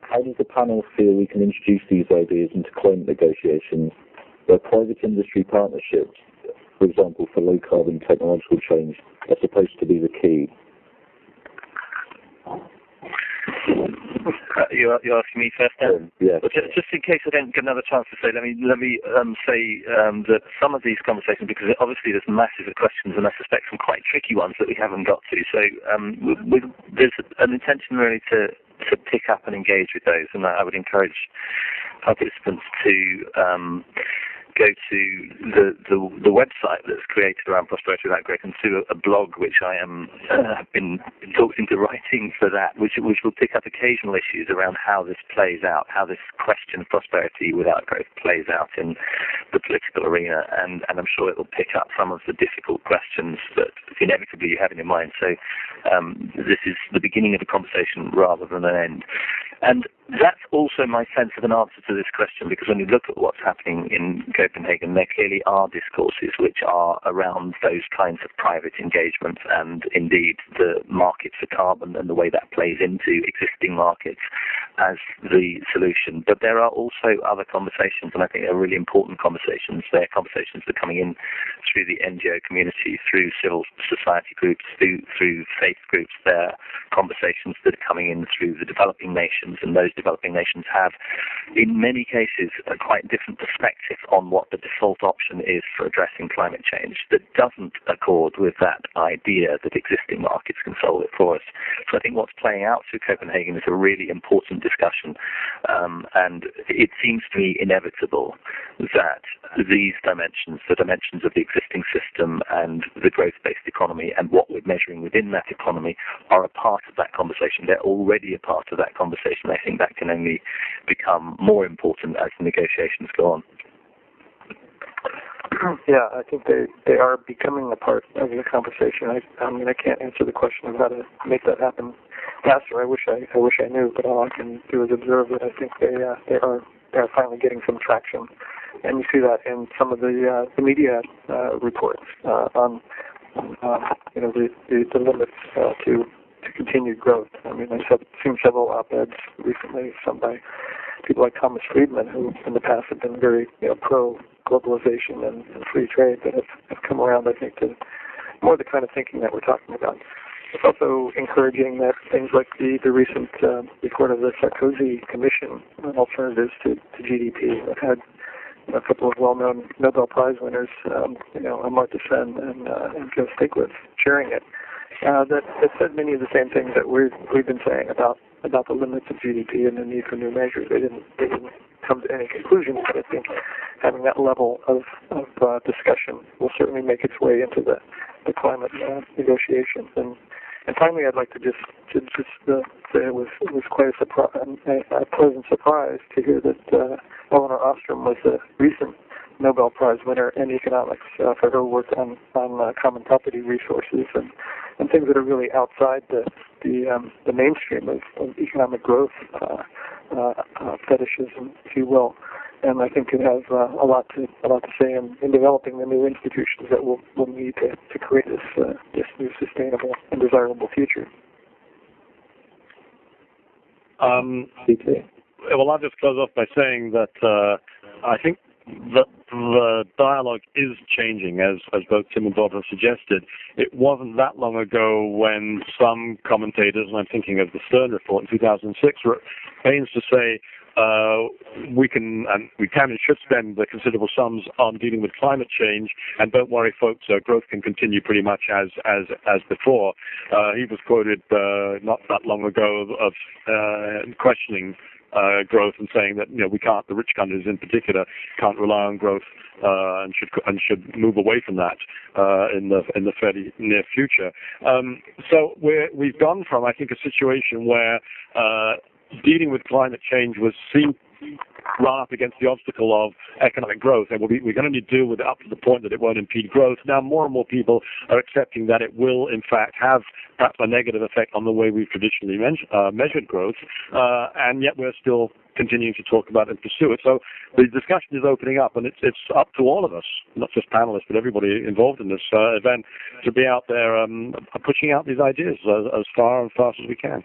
How does the panel feel we can introduce these ideas into climate negotiations where private industry partnerships, for example, for low-carbon technological change, are supposed to be the key? You're asking me first then? Yeah. Well, just in case I don't get another chance to say, let me say that some of these conversations, because obviously there's massive questions and I suspect some quite tricky ones that we haven't got to. So there's an intention really to pick up and engage with those, and I would encourage participants to go to the website that's created around Prosperity Without Growth, and to a blog which I have been talked into writing for that, which will pick up occasional issues around how this plays out, how this question of prosperity without growth plays out in the political arena, and I'm sure it will pick up some of the difficult questions that inevitably you have in your mind. So this is the beginning of a conversation rather than an end. And that's also my sense of an answer to this question, because when you look at what's happening in Copenhagen, there clearly are discourses which are around those kinds of private engagements and indeed the market for carbon and the way that plays into existing markets as the solution. But there are also other conversations, and I think they're really important conversations. They're conversations that are coming in through the NGO community, through civil society groups, through faith groups. There are conversations that are coming in through the developing nations, and those developing nations have, in many cases, a quite different perspective on what the default option is for addressing climate change that doesn't accord with that idea that existing markets can solve it for us. So I think what's playing out through Copenhagen is a really important discussion, and it seems to me inevitable that these dimensions, the dimensions of the existing system and the growth-based economy and what we're measuring within that economy, are a part of that conversation. They're already a part of that conversation. I think that can only become more important as the negotiations go on. Yeah, I think they are becoming a part of the conversation. I mean, I can't answer the question of how to make that happen faster. I wish I knew, but all I can do is observe that I think they are finally getting some traction, and you see that in some of the media reports on the limits to continued growth. I mean, I've seen several op-eds recently, some by people like Thomas Friedman, who in the past have been very pro-globalization and free trade, that have come around, I think, to more the kind of thinking that we're talking about. It's also encouraging that things like the recent report of the Sarkozy Commission on Alternatives to GDP that had a couple of well-known Nobel Prize winners, Amartya Sen and Joe Stiglitz, chairing it. That said many of the same things that we've been saying about the limits of GDP and the need for new measures. They didn't come to any conclusions, but I think having that level of discussion will certainly make its way into the climate negotiations. And finally, I'd like to just say it was quite a pleasant surprise to hear that Eleanor Ostrom was a recent Nobel Prize winner in economics for her work on common property resources and things that are really outside the mainstream of economic growth fetishism, if you will. And I think it has a lot to say in developing the new institutions that we'll need to create this new sustainable and desirable future. Well, I'll just close off by saying that I think that the dialogue is changing, as both Tim and Bob have suggested. It wasn't that long ago when some commentators, and I'm thinking of the Stern report in 2006, were at pains to say we can and should spend the considerable sums on dealing with climate change, and don't worry, folks, growth can continue pretty much as before. He was quoted not that long ago of questioning growth and saying that we can't, the rich countries in particular, can't rely on growth and should move away from that in the fairly near future. So we've gone from, I think, a situation where dealing with climate change was seen run up against the obstacle of economic growth, and we're going to need to deal with it up to the point that it won't impede growth. Now more and more people are accepting that it will in fact have perhaps a negative effect on the way we've traditionally measured growth, and yet we're still continuing to talk about and pursue it. So the discussion is opening up, and it's up to all of us, not just panelists, but everybody involved in this event, to be out there pushing out these ideas as far and fast as we can.